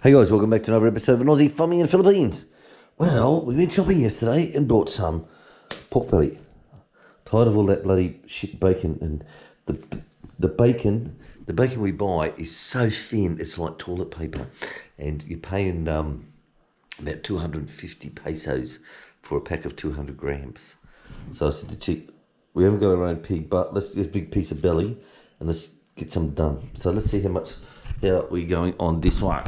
Hey guys, welcome back to another episode of an Aussie Fummy in Philippines. Well, we went shopping yesterday and bought some pork belly. Tired of all that bloody shit bacon, and the bacon we buy is so thin it's like toilet paper, and you're paying about 250 pesos for a pack of 200 grams. So I said to Chick, we haven't got our own pig, but let's get a big piece of belly and let's get some done. So let's see how we're going on this one.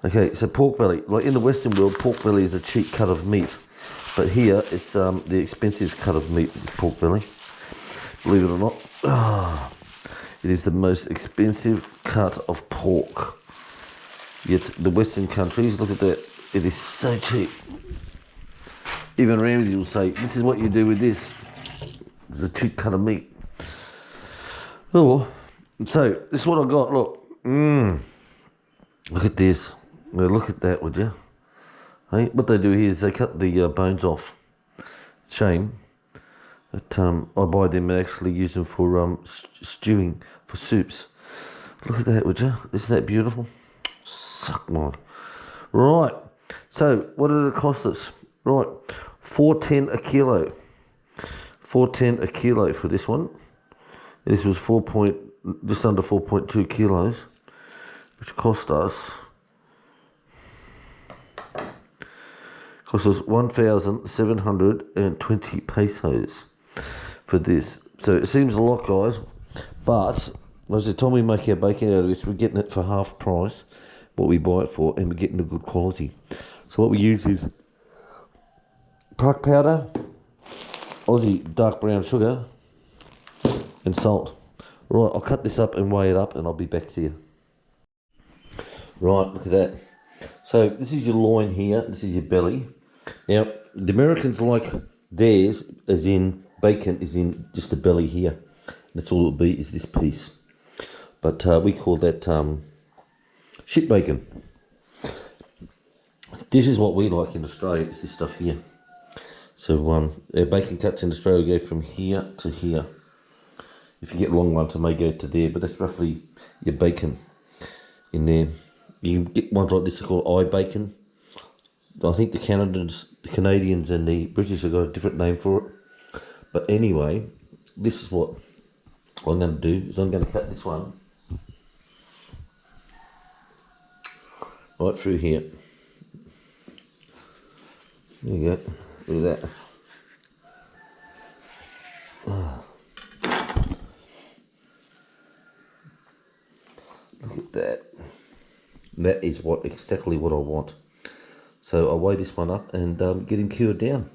Okay, so pork belly. Like in the Western world, pork belly is a cheap cut of meat, but here it's the expensive cut of meat, pork belly. Believe it or not, it is the most expensive cut of pork. Yet the Western countries, look at that, it is so cheap. Even Ramsey will say, this is what you do with this. It's a cheap cut of meat. Oh, so this is what I got. Look, look at this. Well, look at that, would you? Hey, what they do here is they cut the bones off. Shame, but I buy them and actually use them for stewing, for soups. Look at that, would you? Isn't that beautiful? Suck my. Right. So what did it cost us? Right, $4.10 a kilo. $4.10 a kilo for this one. This was just under 4.2 kilos, which cost us 1,720 pesos for this. So it seems a lot, guys, but most of the time we make our bacon out of this, we're getting it for half price what we buy it for, and we're getting a good quality. So what we use is park powder, Aussie dark brown sugar, and salt. Right, I'll cut this up and weigh it up and I'll be back to you. Right, look at that. So this is your loin here, this is your belly. Now, the Americans like theirs, as in bacon, is in just the belly here. That's all it'll be, is this piece. But we call that shit bacon. This is what we like in Australia, it's this stuff here. So our bacon cuts in Australia go from here to here. If you get long ones, it may go to there, but that's roughly your bacon in there. You can get ones like this called eye bacon. I think the Canadians and the British have got a different name for it. But anyway, this is what I'm going to do, is I'm going to cut this one right through here. There you go, look at that. Look at that. That is exactly what I want. So I weigh this one up and get him cured down.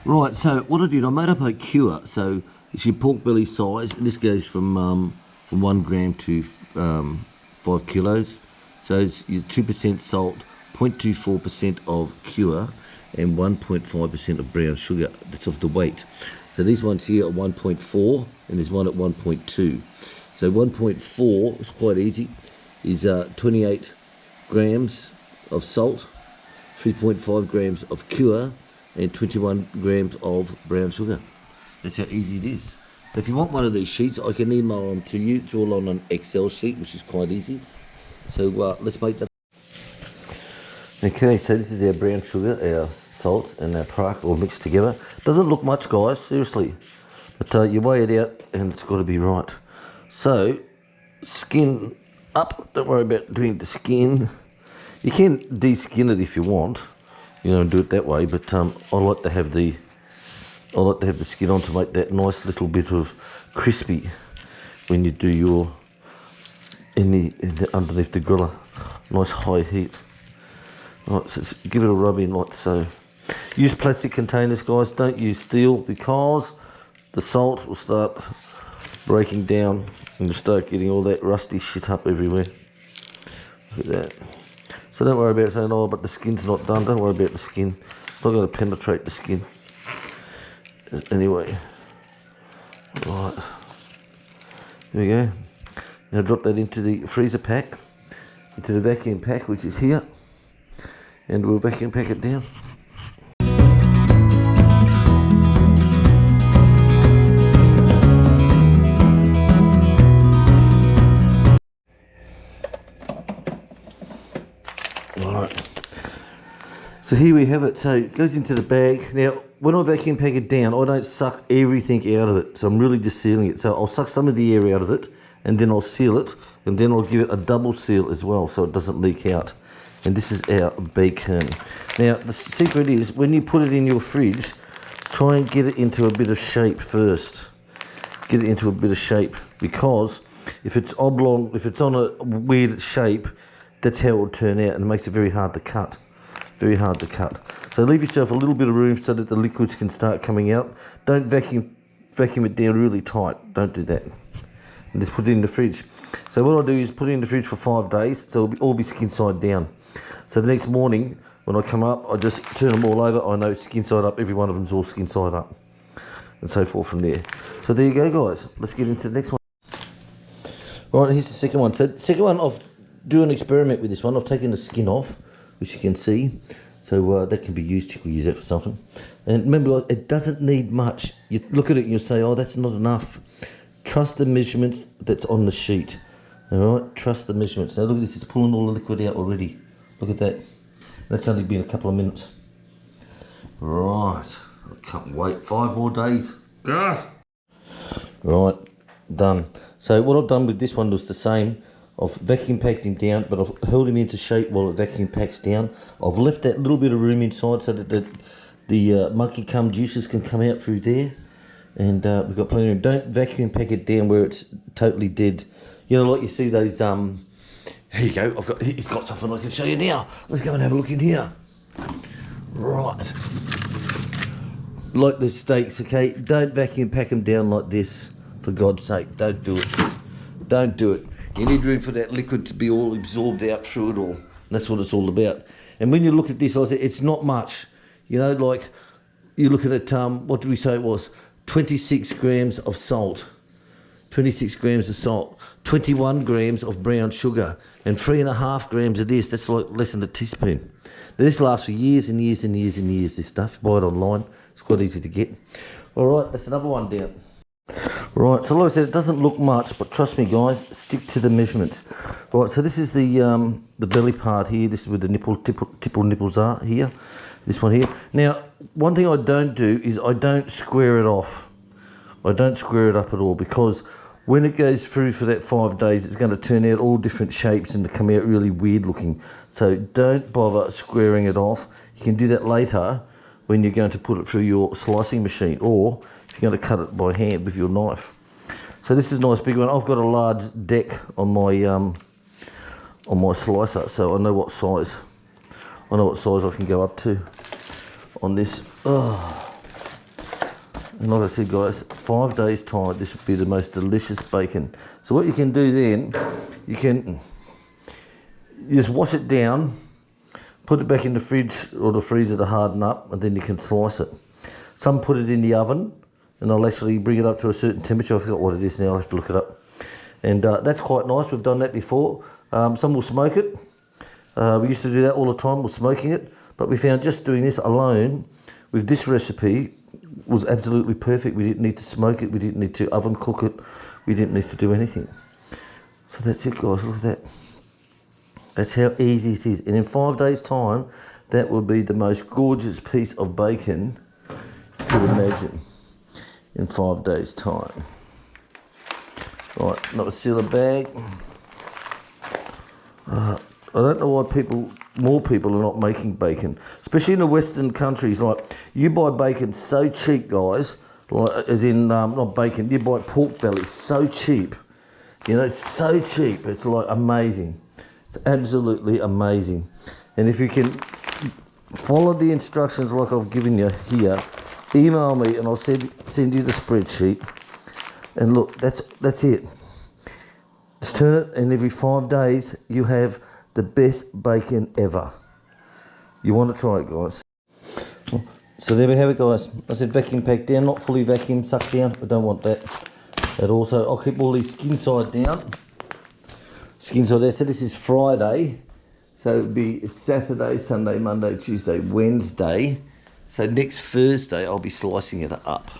Right, so what I did, I made up a cure. So it's your pork belly size, and this goes from 1 gram to 5 kilos. So it's your 2% salt, 0.24% of cure, and 1.5% of brown sugar. That's of the weight. So these ones here are 1.4, and there's one at 1.2. So 1.4 is quite easy. Is 28 grams of salt, 3.5 grams of cure, and 21 grams of brown sugar. That's how easy it is. So if you want one of these sheets, I can email them to you. It's all on an Excel sheet, which is quite easy. So let's make that. Okay, so this is our brown sugar, our salt, and our prac all mixed together. Doesn't look much, guys, seriously. But you weigh it out, and it's got to be right. So, skin up. Don't worry about doing the skin. You can de-skin it if you want, and do it that way. But I like to have the skin on to make that nice little bit of crispy when you do your underneath the griller. Nice high heat. Right, so give it a rub in like so. Use plastic containers, guys. Don't use steel, because the salt will start breaking down and you'll start getting all that rusty shit up everywhere. Look at that. So don't worry about saying, oh, but the skin's not done. Don't worry about the skin. It's not going to penetrate the skin. Anyway. Right. There we go. Now drop that into the freezer pack, into the vacuum pack, which is here. And we'll vacuum pack it down. So here we have it. So it goes into the bag. Now, when I vacuum pack it down, I don't suck everything out of it. So I'm really just sealing it. So I'll suck some of the air out of it, and then I'll seal it, and then I'll give it a double seal as well, so it doesn't leak out. And this is our bacon. Now, the secret is, when you put it in your fridge, try and get it into a bit of shape first. Get it into a bit of shape, because if it's oblong, if it's on a weird shape, that's how it will turn out, and it makes it very hard to cut. Very hard to cut. So leave yourself a little bit of room so that the liquids can start coming out. Don't vacuum it down really tight. Don't do that. And just put it in the fridge. So what I'll do is put it in the fridge for 5 days, so it'll all be skin side down. So the next morning, when I come up, I just turn them all over. I know skin side up, every one of them's all skin side up. And so forth from there. So there you go, guys. Let's get into the next one. Right, here's the second one. So the second one, I've do an experiment with this one. I've taken the skin off, which you can see. So that can be used, you can use that for something. And remember, it doesn't need much. You look at it and you'll say, oh, that's not enough. Trust the measurements that's on the sheet. All right, trust the measurements. Now look at this, it's pulling all the liquid out already. Look at that. That's only been a couple of minutes. Right, I can't wait. 5 more days. God. Right, done. So what I've done with this one was the same. I've vacuum packed him down, but I've held him into shape while it vacuum packs down. I've left that little bit of room inside so that the monkey cum juices can come out through there. And we've got plenty of room. Don't vacuum pack it down where it's totally dead. You know, like you see those, here you go, he's got something I can show you now. Let's go and have a look in here. Right. Like the steaks, okay? Don't vacuum pack them down like this, for God's sake. Don't do it. Don't do it. You need room for that liquid to be all absorbed out through it all. And that's what it's all about. And when you look at this, I said, it's not much. You know, like, you look at it, what did we say it was? 26 grams of salt. 26 grams of salt. 21 grams of brown sugar. And 3.5 grams of this. That's like less than a teaspoon. Now, this lasts for years and years and years and years, this stuff. Buy it online. It's quite easy to get. All right, that's another one down. Right, so like I said, it doesn't look much, but trust me, guys, stick to the measurements. Right, so this is the belly part here. This is where the tipple nipples are here. This one here. Now, one thing I don't do is I don't square it off. I don't square it up at all, because when it goes through for that 5 days, it's going to turn out all different shapes and to come out really weird looking. So don't bother squaring it off. You can do that later when you're going to put it through your slicing machine, or if you're going to cut it by hand with your knife. So this is a nice big one. I've got a large deck on my slicer, so I know what size I can go up to on this. Oh. And like I said, guys, 5 days time, this would be the most delicious bacon. So what you can do then, you just wash it down, put it back in the fridge or the freezer to harden up, and then you can slice it. Some put it in the oven, and I'll actually bring it up to a certain temperature. I forgot what it is now, I'll have to look it up. And that's quite nice, we've done that before. Some will smoke it. We used to do that all the time, we're smoking it. But we found just doing this alone, with this recipe, was absolutely perfect. We didn't need to smoke it, we didn't need to oven cook it, we didn't need to do anything. So that's it, guys, look at that. That's how easy it is. And in 5 days' time, that will be the most gorgeous piece of bacon you could imagine. In 5 days' time. Right, not a sealer bag. I don't know why more people are not making bacon, especially in the Western countries. Like, you buy bacon so cheap, guys, like, as in, not bacon, you buy pork belly so cheap. You know, it's so cheap, it's like amazing. It's absolutely amazing. And if you can follow the instructions like I've given you here, email me and I'll send you the spreadsheet. And look, that's it. Just turn it, and every 5 days you have the best bacon ever. You want to try it, guys. So there we have it, guys. I said vacuum packed down, not fully vacuum sucked down. I don't want that at all. So I'll keep all these skin side down. Skin side down. So this is Friday. So it'll be Saturday, Sunday, Monday, Tuesday, Wednesday. So next Thursday I'll be slicing it up.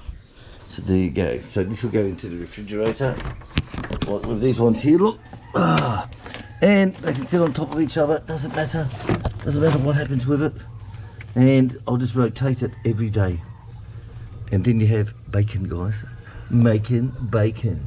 So there you go. So this will go into the refrigerator. Like with these ones here, look. And they can sit on top of each other. Doesn't matter. Doesn't matter what happens with it. And I'll just rotate it every day. And then you have bacon, guys. Making bacon.